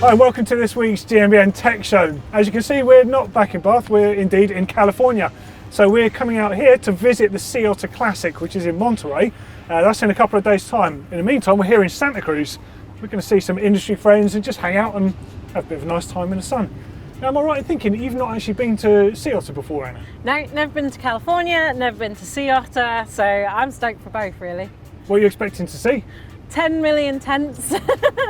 Hi, welcome to this week's GMBN Tech Show. As you can see, we're not back in Bath, we're indeed in California. So we're coming out here to visit the Sea Otter Classic, which is in Monterey. That's in a couple of days' time. In the meantime, we're here in Santa Cruz. We're going to see some industry friends and just hang out and have a bit of a nice time in the sun. Now, am I right in thinking that you've not actually been to Sea Otter before, Anna? No, never been to California, never been to Sea Otter, so I'm stoked for both, really. What are you expecting to see? 10 million tents,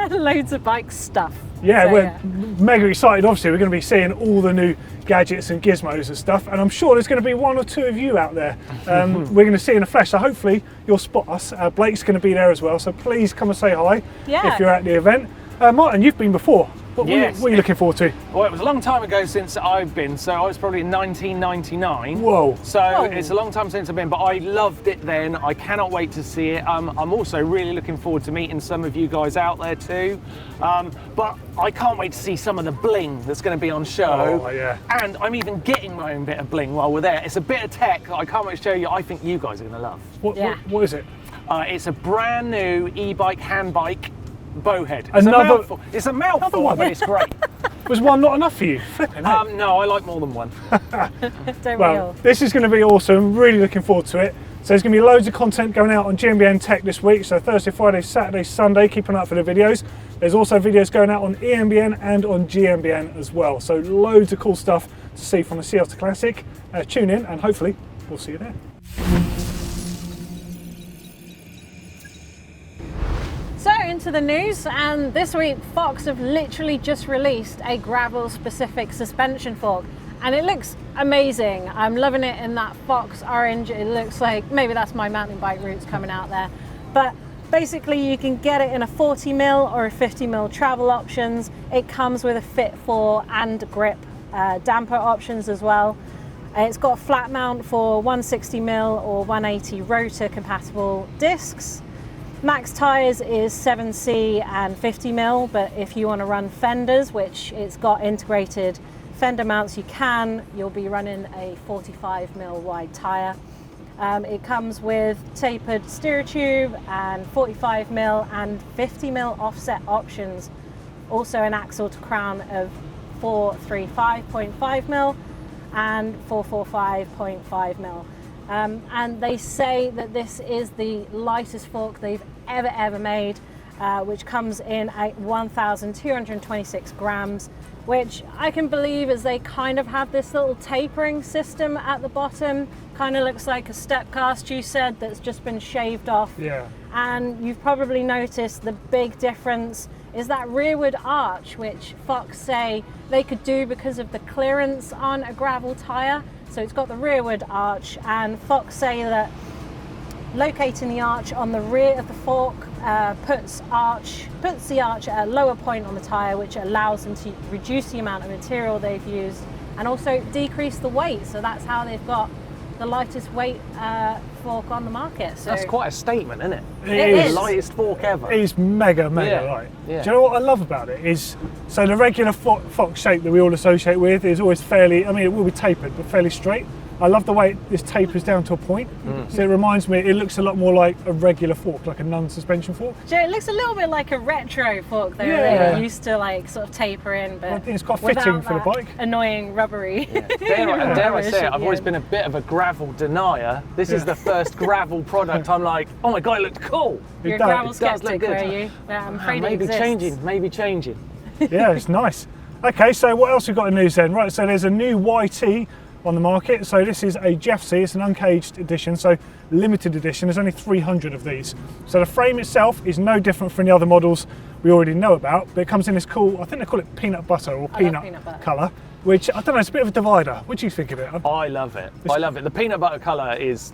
loads of bike stuff. Yeah, so, we're mega excited. Obviously, we're going to be seeing all the new gadgets and gizmos and stuff, and I'm sure there's going to be one or two of you out there we're going to see in the flesh, so hopefully you'll spot us. Blake's going to be there as well, so please come and say hi if you're at the event. Martyn, you've been before. What are you looking forward to? Well, it was a long time ago since I've been, so I was probably in 1999. Whoa. So it's a long time since I've been, but I loved it then. I cannot wait to see it. I'm also really looking forward to meeting some of you guys out there too. But I can't wait to see some of the bling that's going to be on show. Oh, yeah. And I'm even getting my own bit of bling while we're there. It's a bit of tech that I can't wait to show you. I think you guys are going to love. What is it? It's a brand new e-bike, handbike, bowhead. It's a mouthful, but it's great. Was one not enough for you? Flipping heck. No, I like more than one. This is going to be awesome. Really looking forward to it. So there's going to be loads of content going out on GMBN Tech this week. So Thursday, Friday, Saturday, Sunday. Keep an eye out for the videos. There's also videos going out on EMBN and on GMBN as well. So loads of cool stuff to see from the Sea Otter Classic. Tune in and hopefully we'll see you there. So into the news, and this week Fox have literally just released a gravel specific suspension fork, and it looks amazing. I'm loving it in that Fox orange. It looks like maybe that's my mountain bike roots coming out there, but basically you can get it in a 40mm or a 50mm travel options. It comes with a fit for and grip damper options as well. It's got a flat mount for 160mm or 180 rotor compatible discs. Max tyres is 7C and 50mm, but if you want to run fenders, which it's got integrated fender mounts, you'll be running a 45mm wide tyre. It comes with tapered steer tube and 45mm and 50mm offset options. Also an axle to crown of 435.5mm and 445.5mm. And they say that this is the lightest fork they've ever made, which comes in at 1,226 grams, which I can believe as they kind of have this little tapering system at the bottom. Kind of looks like a step cast, you said, that's just been shaved off. Yeah. And you've probably noticed the big difference is that rearward arch, which Fox say they could do because of the clearance on a gravel tyre. So it's got the rearward arch, and Fox say that locating the arch on the rear of the fork puts the arch at a lower point on the tyre, which allows them to reduce the amount of material they've used and also decrease the weight. So that's how they've got the lightest weight fork on the market. So that's quite a statement, isn't it? It is. The lightest fork ever. It is mega light. Yeah. Do you know what I love about it is, so the regular Fox shape that we all associate with is always fairly, I mean it will be tapered, but fairly straight. I love the way this tapers down to a point. So it reminds me, it looks a lot more like a regular fork, like a non-suspension fork. So it looks a little bit like a retro fork though. Yeah. They used to like sort of taper in, but I think it's quite fitting for the bike. Annoying rubbery. Yeah. Dare I say it, I've always been a bit of a gravel denier. This is the first gravel product I'm like, oh my god, it looked cool. You're a gravel skeptic, were you? I'm afraid maybe it changing. Yeah, it's nice. Okay, so what else we've got in news then? Right, so there's a new YT on the market. So this is a Jeff C, it's an uncaged edition, so limited edition. There's only 300 of these. So the frame itself is no different from the other models we already know about, but it comes in this cool, I think they call it peanut butter or peanut colour, which I don't know, it's a bit of a divider. What do you think of it? I love it. I love it. The peanut butter colour is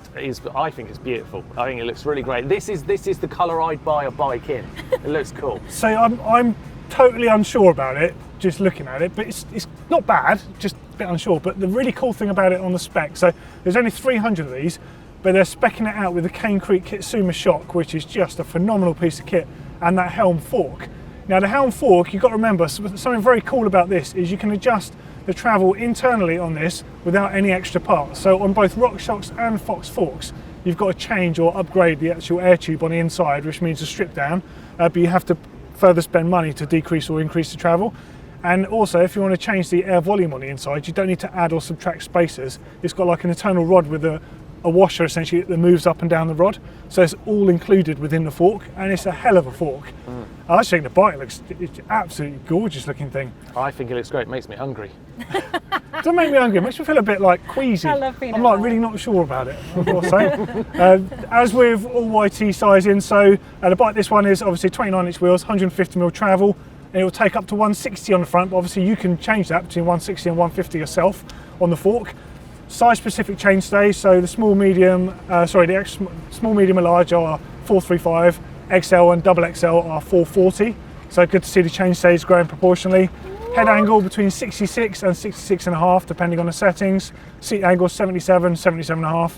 I think it's beautiful. I think it looks really great. This is the colour I'd buy a bike in. It looks cool. So I'm totally unsure about it, just looking at it, but it's not bad, just a bit unsure. But the really cool thing about it on the spec, so there's only 300 of these, but they're speccing it out with the Cane Creek Kitsuma shock, which is just a phenomenal piece of kit, and that helm fork. Now the helm fork, you've got to remember, something very cool about this is you can adjust the travel internally on this without any extra parts. So on both RockShox and Fox forks, you've got to change or upgrade the actual air tube on the inside, which means a strip down, but you have to further spend money to decrease or increase the travel. And also, if you want to change the air volume on the inside, you don't need to add or subtract spacers. It's got like an internal rod with a washer essentially that moves up and down the rod. So it's all included within the fork, and it's a hell of a fork. I just think the bike looks, it's an absolutely gorgeous looking thing. I think it looks great, it makes me hungry. Doesn't make me hungry, it makes me feel a bit like queasy. I love peanut I'm like butter. really not sure about it, I've got to say. As with all YT sizing, so the bike, this one is obviously 29-inch wheels, 150mm travel, and it will take up to 160 on the front, but obviously you can change that between 160 and 150 yourself on the fork. Size specific chainstays, so the small, medium, small, medium and large are 435, XL and double XL are 440. So good to see the chainstays growing proportionally. Head angle between 66 and 66.5 depending on the settings. Seat angle 77, 77.5,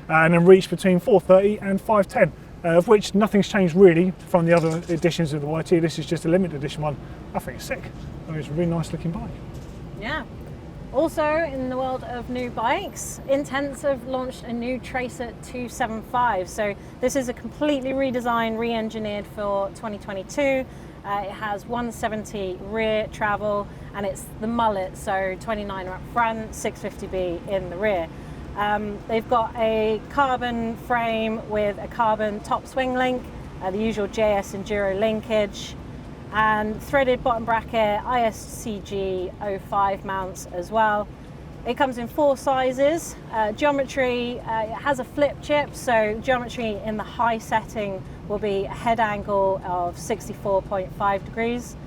and then reach between 430 and 510. Of which nothing's changed really from the other editions of the YT. This is just a limited edition one. I think it's sick. I think it's a really nice looking bike. Yeah. Also, in the world of new bikes, Intense have launched a new Tracer 275. So this is a completely redesigned, re-engineered for 2022. It has 170 rear travel, and it's the mullet, so 29 up front, 650B in the rear. They've got a carbon frame with a carbon top swing link, the usual JS Enduro linkage, and threaded bottom bracket, ISCG 05 mounts as well. It comes in 4 sizes. Geometry, it has a flip chip, so geometry in the high setting will be a head angle of 64.5 degrees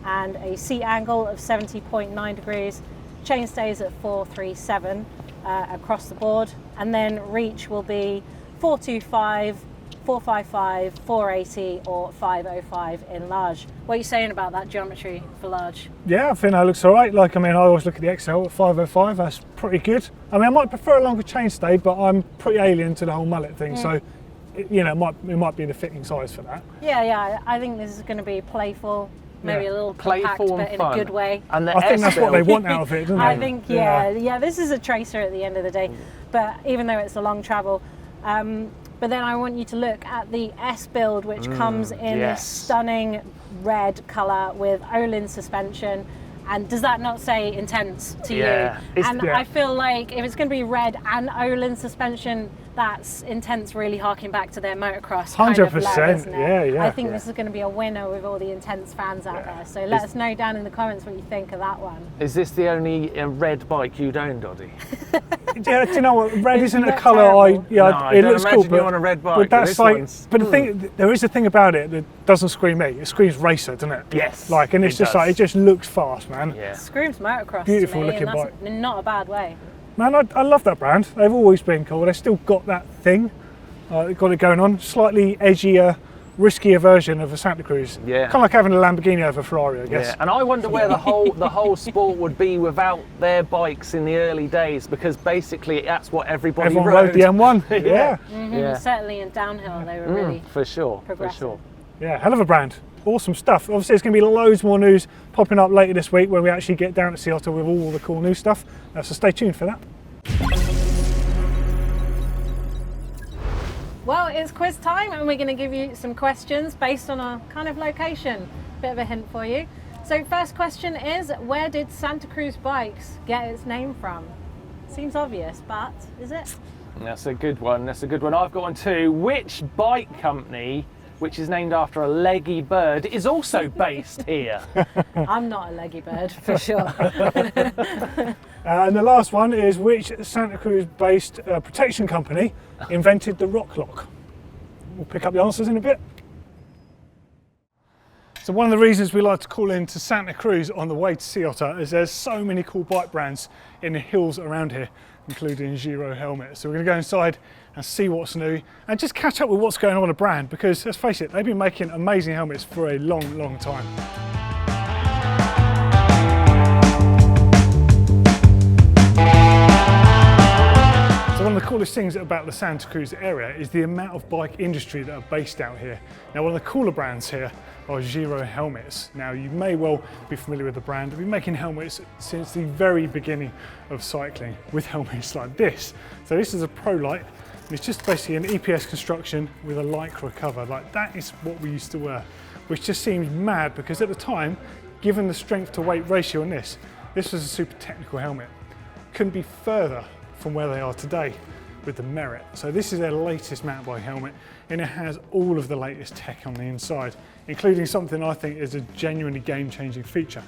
and a seat angle of 70.9 degrees. Chain stays at 437 across the board, and then reach will be 425, 455, 480 or 505 in large. What are you saying about that geometry for large? Yeah, I think that looks all right. Like, I mean, I always look at the XL at 505, that's pretty good. I mean, I might prefer a longer chainstay, but I'm pretty alien to the whole mullet thing, so you know, it might be the fitting size for that. Yeah, I think this is going to be playful, maybe a little compact, Playful but and in fun. a good way. And the I think that's what they want out of it, don't they? I think, yeah, this is a Tracer at the end of the day, but even though it's a long travel. But then I want you to look at the S build, which comes in this stunning red colour with Olin suspension. And does that not say Intense to you? And I feel like if it's going to be red and Olin suspension, that's Intense really harking back to their motocross 100%, kind of love, isn't it? yeah. I think this is going to be a winner with all the Intense fans out there. So let us know down in the comments what you think of that one. Is this the only red bike you'd own, Doddy? Yeah, do you know what? Red isn't a not colour it looks cool. You on a red bike, but that's this like, one's- but the thing, there is a thing about it that doesn't scream me. It screams racer, doesn't it? Yes, Like, and it's it just does. like, it just looks fast, man. Yeah. Screams motocross Beautiful to me, looking and that's bike. in not a bad way. Man, I love that brand. They've always been cool. They've still got that thing. They've got it going on. Slightly edgier, riskier version of a Santa Cruz. Yeah. Kind of like having a Lamborghini over a Ferrari, I guess. Yeah, and I wonder where the whole sport would be without their bikes in the early days, because basically that's what everybody Everyone rode. rode the M1. Yeah. Yeah. Certainly in downhill, they were really For sure, progressive. Yeah, hell of a brand. Awesome stuff. Obviously, there's going to be loads more news popping up later this week when we actually get down to Sea Otter with all the cool new stuff. So stay tuned for that. Well, it's quiz time, and we're going to give you some questions based on a kind of location. Bit of a hint for you. So first question is, where did Santa Cruz Bikes get its name from? Seems obvious, but is it? That's a good one. That's a good one. I've got one too. Which bike company, which is named after a leggy bird, is also based here? I'm not a leggy bird, for sure. And the last one is, which Santa Cruz-based protection company invented the rock lock? We'll pick up the answers in a bit. So one of the reasons we like to call in to Santa Cruz on the way to Sea Otter is there's so many cool bike brands in the hills around here, including Giro helmets. So we're going to go inside and see what's new and just catch up with what's going on with the brand, because let's face it, they've been making amazing helmets for a long, long time. So one of the coolest things about the Santa Cruz area is the amount of bike industry that are based out here. Now, one of the cooler brands here are Giro helmets. Now, you may well be familiar with the brand. They've been making helmets since the very beginning of cycling with helmets like this. So this is a Pro Light. And it's just basically an EPS construction with a lycra cover. Like, that is what we used to wear, which just seems mad because at the time, given the strength to weight ratio on this was a super technical helmet. Couldn't be further from where they are today with the Merit. So this is their latest mountain bike helmet, and it has all of the latest tech on the inside, including something I think is a genuinely game-changing feature.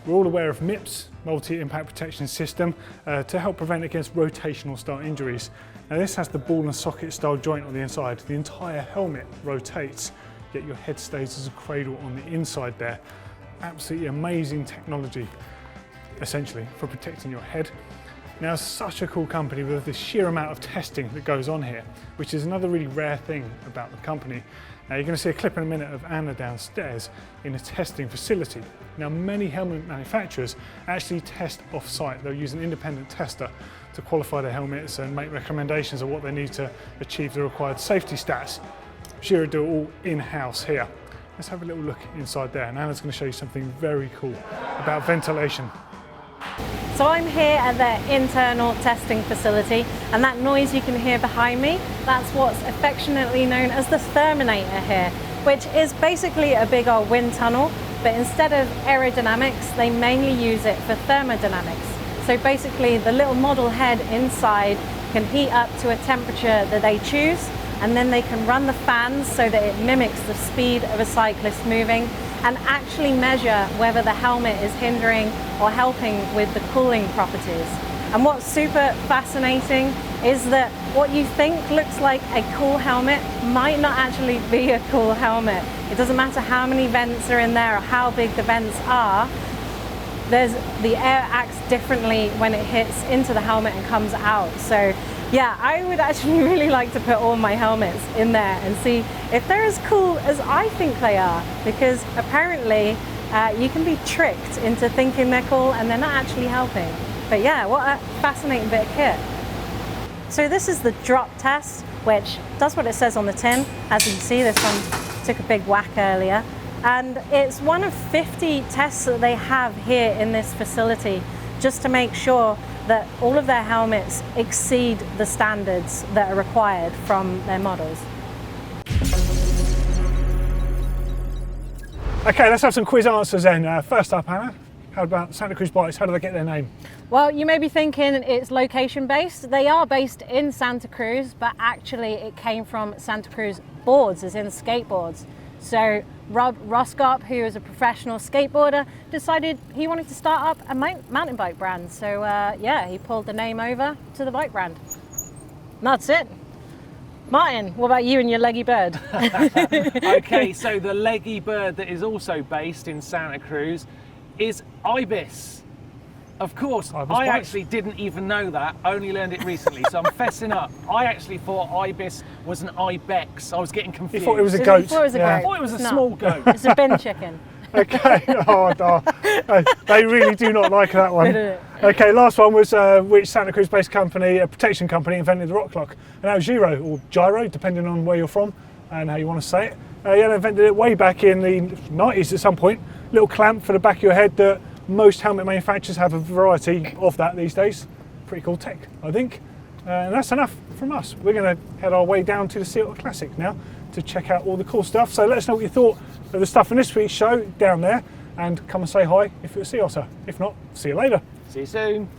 We're all aware of MIPS, multi-impact protection system, to help prevent against rotational style injuries. Now this has the ball and socket style joint on the inside. The entire helmet rotates, yet your head stays as a cradle on the inside there. Absolutely amazing technology, essentially, for protecting your head. Now, it's such a cool company with the sheer amount of testing that goes on here, which is another really rare thing about the company. Now, you're going to see a clip in a minute of Anna downstairs in a testing facility. Now, many helmet manufacturers actually test off-site. They'll use an independent tester to qualify their helmets and make recommendations of what they need to achieve the required safety stats. Giro do it all in-house here. Let's have a little look inside there, and Anna's going to show you something very cool about ventilation. So I'm here at their internal testing facility, and that noise you can hear behind me, that's what's affectionately known as the Therminator here, which is basically a big old wind tunnel, but instead of aerodynamics, they mainly use it for thermodynamics. So basically the little model head inside can heat up to a temperature that they choose, and then they can run the fans so that it mimics the speed of a cyclist moving, and actually measure whether the helmet is hindering or helping with the cooling properties. And what's super fascinating is that what you think looks like a cool helmet might not actually be a cool helmet. It doesn't matter how many vents are in there or how big the vents are, the air acts differently when it hits into the helmet and comes out. So yeah, I would actually really like to put all my helmets in there and see if they're as cool as I think they are, because apparently you can be tricked into thinking they're cool and they're not actually helping. But yeah, what a fascinating bit of kit. So this is the drop test, which does what it says on the tin. As you can see, this one took a big whack earlier. And it's one of 50 tests that they have here in this facility, just to make sure that all of their helmets exceed the standards that are required from their models. Okay, let's have some quiz answers then. First up, Anna, how about Santa Cruz bikes? How do they get their name? Well, you may be thinking it's location based. They are based in Santa Cruz, but actually it came from Santa Cruz boards, as in skateboards. So Rob Roskop, who is a professional skateboarder, decided he wanted to start up a mountain bike brand. So yeah, he pulled the name over to the bike brand. And that's it. Martyn, what about you and your leggy bird? Okay, so the leggy bird that is also based in Santa Cruz is Ibis. Of course, Ibis I bikes. actually didn't even know that, only learned it recently, so I'm fessing up. I actually thought Ibis was an ibex. I was getting confused. You thought it was a You goat? thought it was a Yeah. I thought it was a It's not. small goat. It's a bin chicken. Okay, oh, no. They really do not like that one. They do. Okay, last one was which Santa Cruz based company, a protection company, invented the rock clock. And that was Giro, or Giro, depending on where you're from and how you want to say it. Yeah, they invented it way back in the 90s at some point. Little clamp for the back of your head that most helmet manufacturers have a variety of that these days. Pretty cool tech, I think. And that's enough from us. We're going to head our way down to the Sea Otter Classic now to check out all the cool stuff. So let us know what you thought of the stuff in this week's show down there, and come and say hi if you're a Sea Otter. If not, see you later. See you soon.